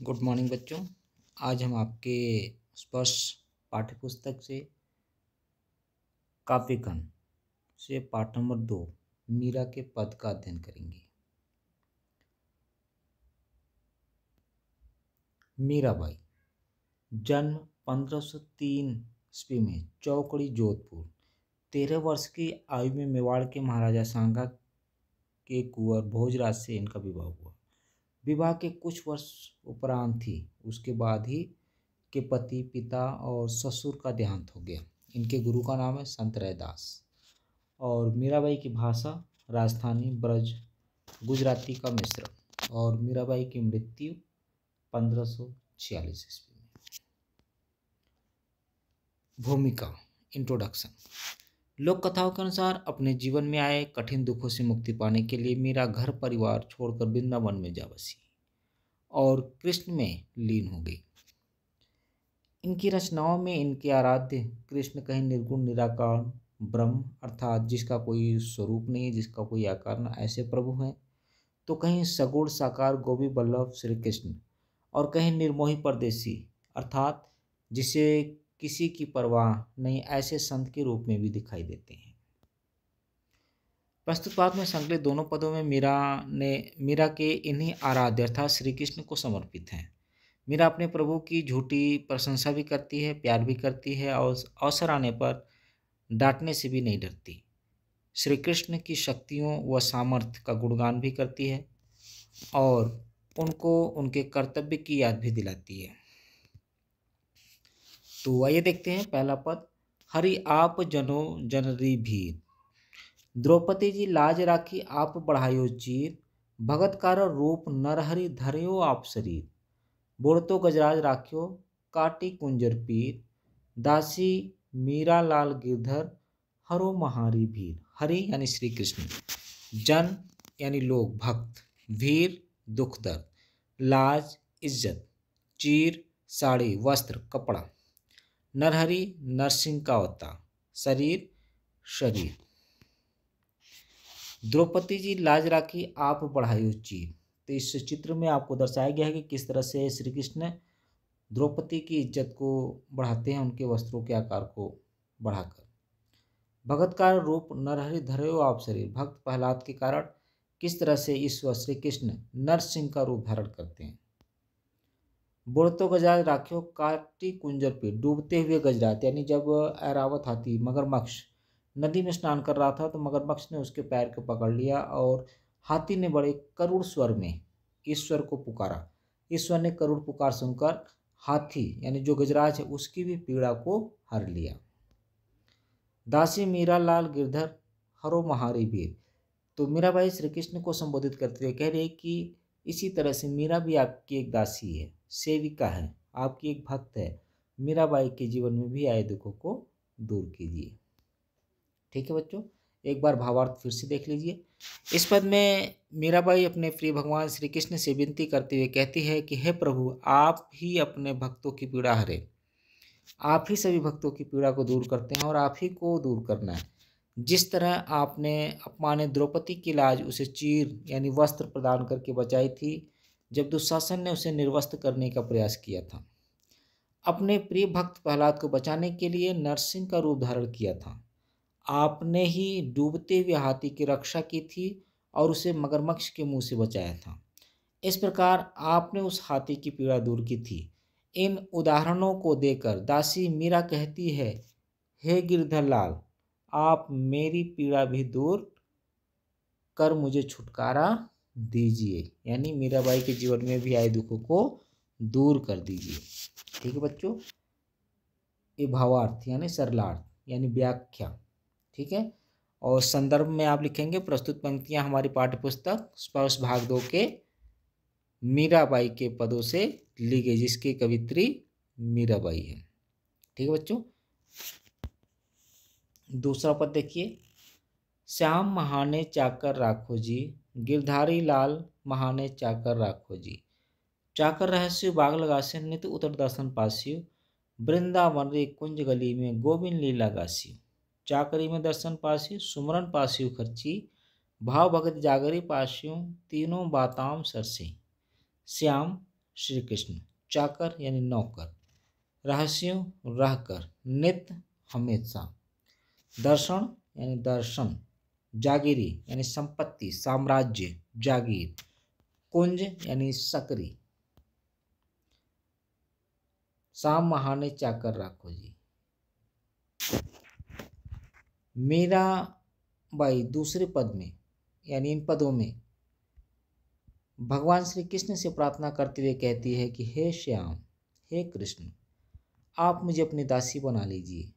Good morning बच्चों। आज हम आपके स्पर्श पाठ्यपुस्तक से काव्य खंड से पाठ नंबर 2 मीरा के पद का अध्ययन करेंगे। मीराबाई जन्म 1503 ईस्वी में चौकड़ी जोधपुर। 13 वर्ष की आयु में मेवाड़ के महाराजा सांगा के कुंवर भोजराज से इनका विवाह हुआ। विवाह के कुछ वर्ष उपरांत ही उसके बाद ही के पति, पिता और ससुर का देहांत हो गया। इनके गुरु का नाम है संत रैदास और मीराबाई की भाषा राजस्थानी, ब्रज, गुजराती का मिश्रण। और मीराबाई की मृत्यु 1546 ईस्वी में। भूमिका इंट्रोडक्शन। लोक कथाओं के अनुसार अपने जीवन में आए कठिन दुखों से मुक्ति पाने के लिए मीरा घर परिवार छोड़कर वृंदावन में जा बसी और कृष्ण में लीन हो गई। इनकी रचनाओं में इनके आराध्य कृष्ण कहीं निर्गुण निराकार ब्रह्म अर्थात जिसका कोई स्वरूप नहीं, जिसका कोई आकार न, ऐसे प्रभु हैं, तो कहीं सगुण साकार गोपी बल्लभ श्री कृष्ण और कहीं निर्मोही परदेसी अर्थात जिसे किसी की परवाह नहीं, ऐसे संत के रूप में भी दिखाई देते हैं। प्रस्तुत पाठ में संकलित दोनों पदों में मीरा के इन्हीं आराध्य अर्थात श्री कृष्ण को समर्पित हैं। मीरा अपने प्रभु की झूठी प्रशंसा भी करती है, प्यार भी करती है और अवसर आने पर डांटने से भी नहीं डरती। श्री कृष्ण की शक्तियों व सामर्थ्य का गुणगान भी करती है और उनको उनके कर्तव्य की याद भी दिलाती है। तो आइए देखते हैं पहला पद। हरि आप जनो जनरी भीर। द्रौपदी जी लाज राखी आप बढ़ायो चीर। भगत कार रूप नरहरि धरयो आप शरीर। बोड़तो गजराज राख्यो काटी कुंजर पीर। दासी मीरा लाल गिरधर हरो महारी भीर। हरि यानी श्री कृष्ण, जन यानी लोग, भक्त, भीर दुख दर्द, लाज इज्जत, चीर साड़ी वस्त्र कपड़ा, नरहरि नरसिंह का अवतार, शरीर शरीर। द्रौपदी जी लाज राखी आप बढ़ायो चीर। तो इस चित्र में आपको दर्शाया गया है कि किस तरह से श्री कृष्ण द्रौपदी की इज्जत को बढ़ाते हैं, उनके वस्त्रों के आकार को बढ़ाकर। भगत का रूप नरहरि धरयो आप शरीर। भक्त प्रहलाद के कारण किस तरह से ईश्वर श्री कृष्ण नरसिंह का रूप धारण करते हैं। बोड़तो गजराज राख्यो काटी कुंजर पे। डूबते हुए गजराज यानी जब ऐरावत हाथी मगरमच्छ नदी में स्नान कर रहा था तो मगरमच्छ ने उसके पैर को पकड़ लिया और हाथी ने बड़े करुण स्वर में ईश्वर को पुकारा। ईश्वर ने करुण पुकार सुनकर हाथी यानी जो गजराज है उसकी भी पीड़ा को हर लिया। दासी मीरा लाल गिरधर हरो महारी वीर। तो मीराबाई श्री कृष्ण को संबोधित करते हुए कह रहे कि इसी तरह से मीरा भी आपकी एक दासी है, सेविका है, आपकी एक भक्त है। मीराबाई के जीवन में भी आए दुखों को दूर कीजिए। ठीक है बच्चों, एक बार भावार्थ फिर से देख लीजिए। इस पद में मीराबाई अपने प्रिय भगवान श्री कृष्ण से विनती करते हुए कहती है कि हे प्रभु, आप ही अपने भक्तों की पीड़ा हरे। आप ही सभी भक्तों की पीड़ा को दूर करते हैं और आप ही को दूर करना है। जिस तरह आपने अपमानित द्रौपदी की लाज उसे चीर यानी वस्त्र प्रदान करके बचाई थी जब दुशासन ने उसे निर्वस्त्र करने का प्रयास किया था। अपने प्रिय भक्त प्रहलाद को बचाने के लिए नरसिंह का रूप धारण किया था। आपने ही डूबते हुए हाथी की रक्षा की थी और उसे मगरमच्छ के मुंह से बचाया था। इस प्रकार आपने उस हाथी की पीड़ा दूर की थी। इन उदाहरणों को देकर दासी मीरा कहती है, हे गिरधर लाल, आप मेरी पीड़ा भी दूर कर मुझे छुटकारा दीजिए। यानी मीराबाई के जीवन में भी आए दुखों को दूर कर दीजिए। ठीक है बच्चों, ये भावार्थ यानी सरलार्थ यानी व्याख्या। ठीक है, और संदर्भ में आप लिखेंगे प्रस्तुत पंक्तियां हमारी पाठ्यपुस्तक स्पर्श भाग 2 के मीराबाई के पदों से ली गई, जिसकी कवित्री मीराबाई है। ठीक है बच्चों, दूसरा पद देखिए। श्याम महाने चाकर राखो जी, गिरधारी लाल महाने चाकर राखो जी। चाकर रहस्य बाग लगासे नित उतर दर्शन पासियो। वृंदावन रे कुंज गली में गोविंद लीला गासियो। चाकरी में दर्शन पासियो, सुमरन पासियो खर्ची। भाव भगत जागरी पासियो, तीनों बाताम सरसी। श्याम श्री कृष्ण। चाकर यानी नौकर। रहस्यों रहकर। नित्य हमेशा। दर्शन यानी दर्शन। जागीरी यानी संपत्ति साम्राज्य जागीर। कुंज यानी सकरी। साम महाने चाकर राखो जी। मीरा बाई दूसरे पद में यानी इन पदों में भगवान श्री कृष्ण से प्रार्थना करते हुए कहती है कि हे श्याम, हे कृष्ण, आप मुझे अपनी दासी बना लीजिए।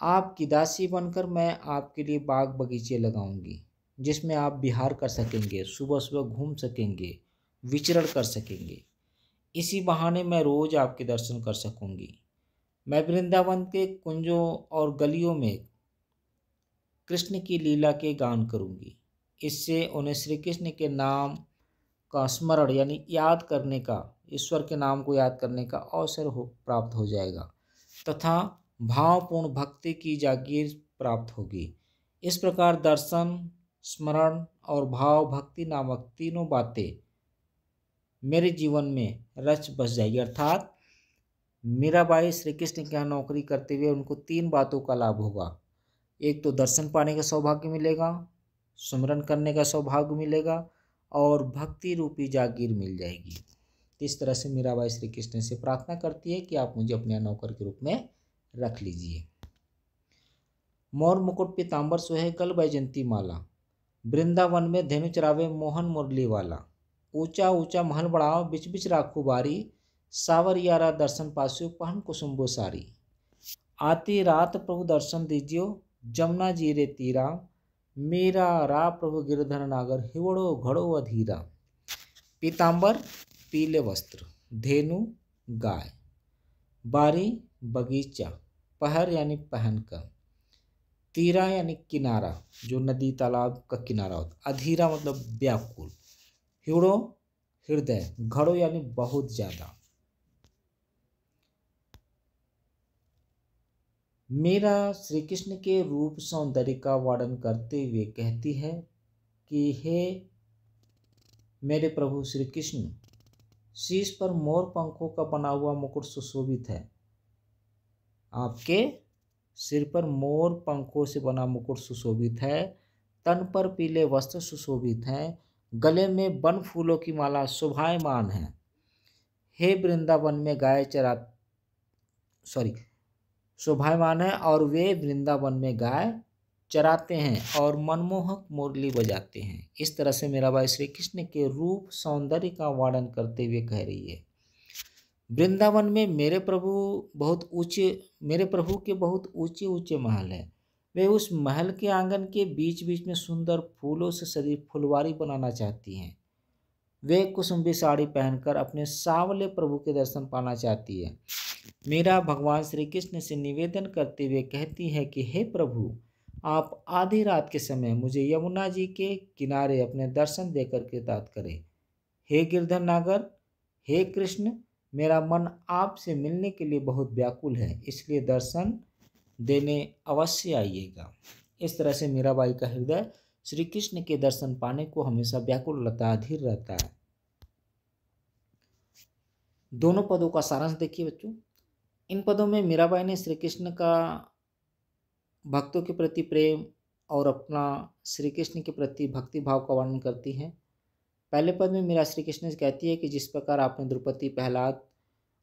आपकी दासी बनकर मैं आपके लिए बाग बगीचे लगाऊंगी, जिसमें आप विहार कर सकेंगे, सुबह सुबह घूम सकेंगे, विचरण कर सकेंगे। इसी बहाने मैं रोज आपके दर्शन कर सकूंगी। मैं वृंदावन के कुंजों और गलियों में कृष्ण की लीला के गान करूंगी। इससे उन्हें श्री कृष्ण के नाम का स्मरण यानी याद करने का, ईश्वर के नाम को याद करने का अवसर प्राप्त हो जाएगा तथा भावपूर्ण भक्ति की जागीर प्राप्त होगी। इस प्रकार दर्शन, स्मरण और भाव भक्ति नामक तीनों बातें मेरे जीवन में रच बस जाएगी। अर्थात मीराबाई श्री कृष्ण के यहाँ नौकरी करते हुए उनको तीन बातों का लाभ होगा। एक तो दर्शन पाने का सौभाग्य मिलेगा, सुमिरन करने का सौभाग्य मिलेगा और भक्ति रूपी जागीर मिल जाएगी। इस तरह से मीराबाई श्री कृष्ण से प्रार्थना करती है कि आप मुझे अपने नौकर के रूप में रख लीजिए। मोर मुकुट पीताम्बर सोहे गल बैजंती माला, वृंदावन में धेनु चरावे मोहन मुरली वाला। ऊंचा ऊंचा महल बढ़ाओ बिच बिच राखू बारी, सावरियारा दर्शन पासु पहन कुसुम्बो सारी। आती रात प्रभु दर्शन दीजियो, जमुना जी रे तीरा, मेरा रा प्रभु गिरधर नागर, हिवड़ो घड़ो अधीरा। पीताम्बर पीले वस्त्र, धेनु गाय, बारी बगीचा, पहर यानी पहनकर, तीरा यानी किनारा जो नदी तालाब का किनारा होता, अधीरा मतलब व्याकुल, हिवड़ो हृदय, घड़ो यानी बहुत ज्यादा। मीरा श्री कृष्ण के रूप सौंदर्य का वर्णन करते हुए कहती है कि हे मेरे प्रभु श्री कृष्ण, शीश पर मोर पंखों का बना हुआ मुकुट सुशोभित है। आपके सिर पर मोर पंखों से बना मुकुट सुशोभित है, तन पर पीले वस्त्र सुशोभित हैं, गले में वन फूलों की माला शोभायमान है। हे वृंदावन में गाय चरा शोभायमान है और वे वृंदावन में गाय चराते हैं और मनमोहक मुरली बजाते हैं। इस तरह से मीराबाई श्री कृष्ण के रूप सौंदर्य का वर्णन करते हुए कह रही है, वृंदावन में मेरे प्रभु के बहुत ऊंचे ऊंचे महल हैं। वे उस महल के आंगन के बीच बीच में सुंदर फूलों से सजी फुलवारी बनाना चाहती हैं। वे कुसुम्बी साड़ी पहनकर अपने सांवले प्रभु के दर्शन पाना चाहती है। मीरा भगवान श्री कृष्ण से निवेदन करते हुए कहती है कि हे प्रभु, आप आधी रात के समय मुझे यमुना जी के किनारे अपने दर्शन देकर कृतार्थ करें। हे गिरधर नागर, हे कृष्ण, मेरा मन आपसे मिलने के लिए बहुत व्याकुल है, इसलिए दर्शन देने अवश्य आइएगा। इस तरह से मीराबाई का हृदय श्री कृष्ण के दर्शन पाने को हमेशा व्याकुल रहता है, अधीर रहता है। दोनों पदों का सारांश देखिए बच्चों। इन पदों में मीराबाई ने श्री कृष्ण का भक्तों के प्रति प्रेम और अपना श्री कृष्ण के प्रति भक्ति भाव का वर्णन करती हैं। पहले पद में मीरा श्री कृष्ण से कहती है कि जिस प्रकार आपने द्रौपदी, प्रहलाद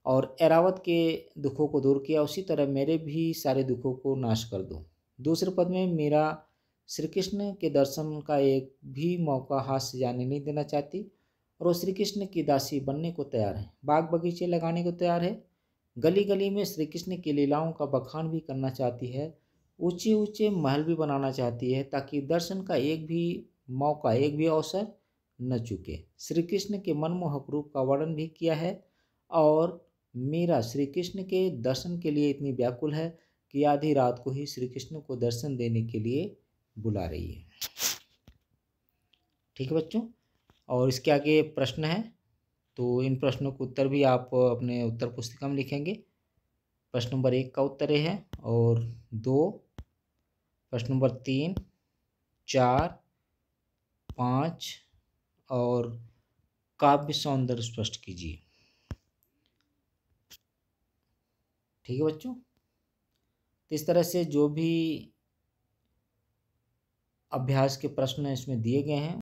और ऐरावत के दुखों को दूर किया, उसी तरह मेरे भी सारे दुखों को नाश कर दो। दूसरे पद में मीरा श्री कृष्ण के दर्शन का एक भी मौका हाथ से जाने नहीं देना चाहती और वो श्री कृष्ण की दासी बनने को तैयार है, बाग बगीचे लगाने को तैयार है, गली गली में श्री कृष्ण की लीलाओं का बखान भी करना चाहती है, ऊंचे ऊंचे महल भी बनाना चाहती है, ताकि दर्शन का एक भी मौका, एक भी अवसर न चूके। श्री कृष्ण के मनमोहक रूप का वर्णन भी किया है और मीरा श्री कृष्ण के दर्शन के लिए इतनी व्याकुल है कि आधी रात को ही श्री कृष्ण को दर्शन देने के लिए बुला रही है। ठीक है बच्चों, और इसके आगे प्रश्न है, तो इन प्रश्नों के उत्तर भी आप अपने उत्तर पुस्तिका में लिखेंगे। प्रश्न नंबर 1 का उत्तर है और 2, प्रश्न नंबर 3, 4, 5 और काव्य सौंदर्य स्पष्ट कीजिए। ठीक है बच्चों। तो इस तरह से जो भी अभ्यास के प्रश्न इसमें दिए गए हैं